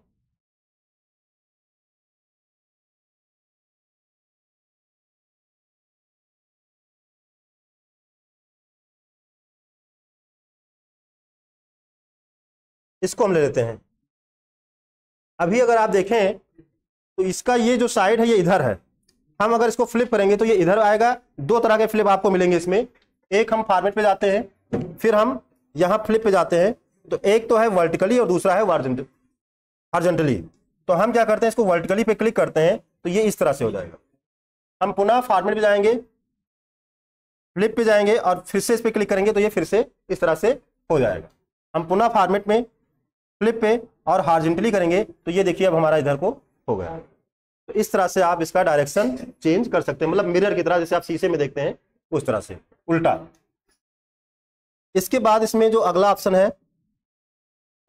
इसको हम ले लेते हैं। अभी अगर आप देखें तो इसका ये जो साइड है ये इधर है, हम अगर इसको फ्लिप करेंगे तो ये इधर आएगा। दो तरह के फ्लिप आपको मिलेंगे इसमें, एक हम फॉर्मेट पे जाते हैं, फिर हम यहां फ्लिप पे जाते हैं। तो एक तो है वर्टिकली और दूसरा है हॉरिजॉन्टली। तो हम क्या करते हैं, इसको वर्टिकली पे क्लिक करते हैं तो ये इस तरह से हो जाएगा। हम पुनः फॉर्मेट पे जाएंगे, फ्लिप पे जाएंगे और फिर से इस पे क्लिक करेंगे तो ये फिर से इस तरह से हो जाएगा। हम पुनः फॉर्मेट में, फ्लिप पे और हॉरिजॉन्टली करेंगे तो ये देखिए अब हमारा इधर को हो गया। तो इस तरह से आप इसका डायरेक्शन चेंज कर सकते हैं, मतलब मिरर की तरह, जैसे आप शीशे में देखते हैं उस तरह से उल्टा। इसके बाद इसमें जो अगला ऑप्शन है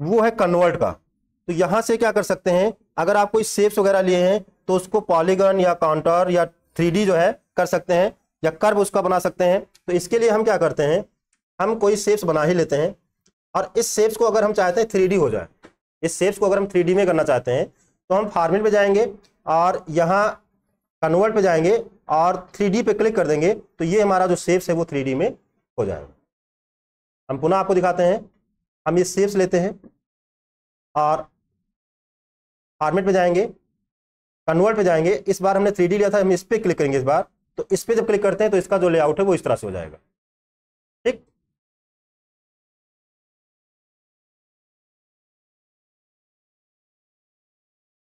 वो है कन्वर्ट का। तो यहां से क्या कर सकते हैं, अगर आप कोई शेप्स वगैरह लिए हैं तो उसको पॉलीगन या काउंटर या 3D जो है कर सकते हैं, या कर्व उसका बना सकते हैं। तो इसके लिए हम क्या करते हैं, हम कोई शेप्स बना ही लेते हैं, और इस शेप्स को अगर हम चाहते हैं 3D हो जाए, इस शेप्स को अगर हम 3D में करना चाहते हैं तो हम फॉर्मेट पे जाएंगे और यहाँ कन्वर्ट पे जाएंगे और 3D पे क्लिक कर देंगे तो ये हमारा जो शेप्स है वो 3D में हो जाएगा। हम पुनः आपको दिखाते हैं, हम ये शेप्स लेते हैं और फॉर्मेट पे जाएंगे, कन्वर्ट पे जाएंगे। इस बार हमने 3D लिया था, हम इस पे क्लिक करेंगे इस बार। तो इस पे जब क्लिक करते हैं तो इसका जो लेआउट है वो इस तरह से हो जाएगा। ठीक,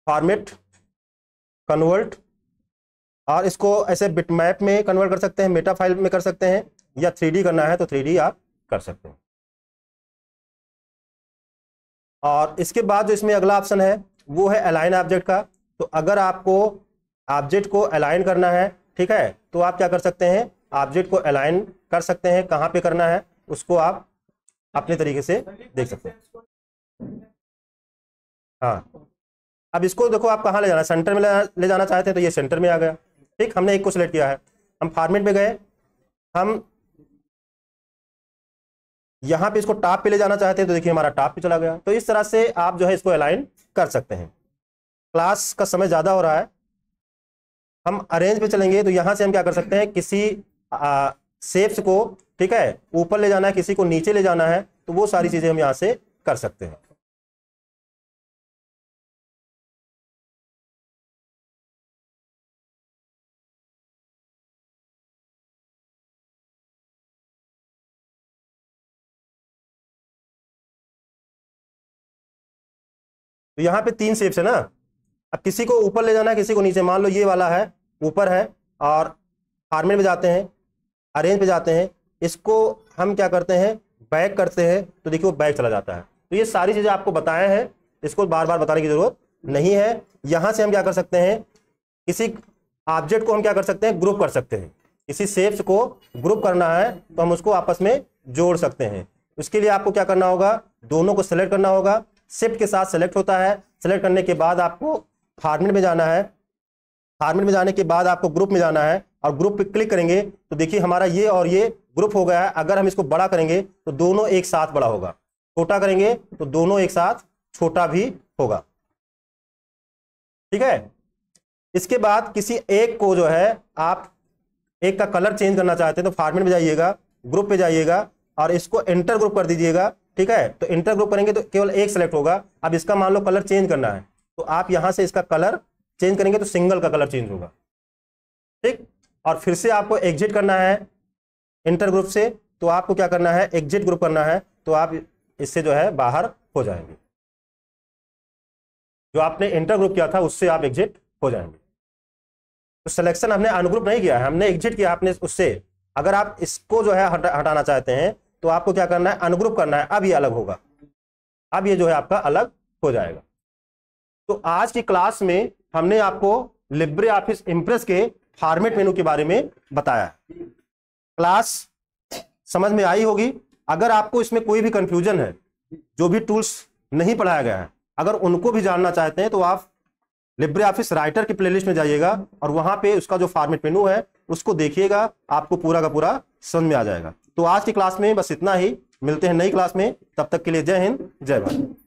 फॉर्मेट, कन्वर्ट और इसको ऐसे बिटमैप में कन्वर्ट कर सकते हैं, मेटा फाइल में कर सकते हैं, या 3D करना है तो 3D आप कर सकते हैं। और इसके बाद जो इसमें अगला ऑप्शन है वो है अलाइन ऑब्जेक्ट का। तो अगर आपको ऑब्जेक्ट को अलाइन करना है, ठीक है, तो आप क्या कर सकते हैं, ऑब्जेक्ट को अलाइन कर सकते हैं। कहाँ पे करना है उसको आप अपने तरीके से देख सकते हैं। हाँ, अब इसको देखो आप कहाँ ले जाना है, सेंटर में ले जाना चाहते हैं तो ये सेंटर में आ गया। ठीक, हमने एक को सिलेक्ट किया है, हम फॉर्मेट में गए, हम यहाँ पे इसको टॉप पे ले जाना चाहते हैं तो देखिए हमारा टॉप पे चला गया। तो इस तरह से आप जो है इसको अलाइन कर सकते हैं। क्लास का समय ज़्यादा हो रहा है, हम अरेंज पे चलेंगे तो यहाँ से हम क्या कर सकते हैं, किसी शेप्स को, ठीक है, ऊपर ले जाना है, किसी को नीचे ले जाना है, तो वो सारी चीज़ें हम यहाँ से कर सकते हैं। तो यहाँ पे 3 शेप्स है ना, अब किसी को ऊपर ले जाना है, किसी को नीचे। मान लो ये वाला है, ऊपर है, और फॉर्मेट में जाते हैं, अरेंज पे जाते हैं, इसको हम क्या करते हैं, बैक करते हैं, तो देखिए वो बैक चला जाता है। तो ये सारी चीज़ें आपको बताए हैं, इसको बार बार बताने की जरूरत नहीं है। यहाँ से हम क्या कर सकते हैं, किसी ऑब्जेक्ट को हम क्या कर सकते हैं, ग्रुप कर सकते हैं। किसी शेप्स को ग्रुप करना है तो हम उसको आपस में जोड़ सकते हैं। उसके लिए आपको क्या करना होगा, दोनों को सेलेक्ट करना होगा। शिफ्ट के साथ सेलेक्ट होता है, सेलेक्ट करने के बाद आपको फॉर्मेट में जाना है, फॉर्मेट में जाने के बाद आपको ग्रुप में जाना है, और ग्रुप पे क्लिक करेंगे तो देखिए हमारा ये और ये ग्रुप हो गया है। अगर हम इसको बड़ा करेंगे तो दोनों एक साथ बड़ा होगा, छोटा करेंगे तो दोनों एक साथ छोटा भी होगा। ठीक है, इसके बाद किसी एक को जो है आप एक का कलर चेंज करना चाहते हैं तो फॉर्मेट में जाइएगा, ग्रुप पे जाइएगा और इसको इंटर ग्रुप कर दीजिएगा। ठीक है, तो इंटर ग्रुप करेंगे तो केवल एक सेलेक्ट होगा। अब इसका मान लो कलर चेंज करना है तो आप यहां से इसका कलर चेंज करेंगे तो सिंगल का कलर चेंज होगा। ठीक, और फिर से आपको एग्जिट करना है इंटर ग्रुप से, तो आपको क्या करना है, एग्जिट ग्रुप करना है, तो आप इससे जो है बाहर हो जाएंगे। जो आपने इंटर ग्रुप किया था उससे आप एग्जिट हो जाएंगे। तो सिलेक्शन हमने अनग्रुप नहीं किया है, हमने एग्जिट किया आपने उससे। अगर आप इसको जो है हटाना चाहते हैं तो आपको क्या करना है, अनग्रुप करना है। अब ये अलग होगा, अब ये जो है आपका अलग हो जाएगा। तो आज की क्लास में हमने आपको लिब्रे ऑफिस इंप्रेस के फॉर्मेट मेनू के बारे में बताया। क्लास समझ में आई होगी। अगर आपको इसमें कोई भी कंफ्यूजन है, जो भी टूल्स नहीं पढ़ाया गया है, अगर उनको भी जानना चाहते हैं तो आप लिब्रे ऑफिस राइटर की प्लेलिस्ट में जाइएगा और वहां पे उसका जो फॉर्मेट मेनू है उसको देखिएगा, आपको पूरा का पूरा समझ में आ जाएगा। तो आज की क्लास में बस इतना ही, मिलते हैं नई क्लास में, तब तक के लिए जय हिंद जय भारत।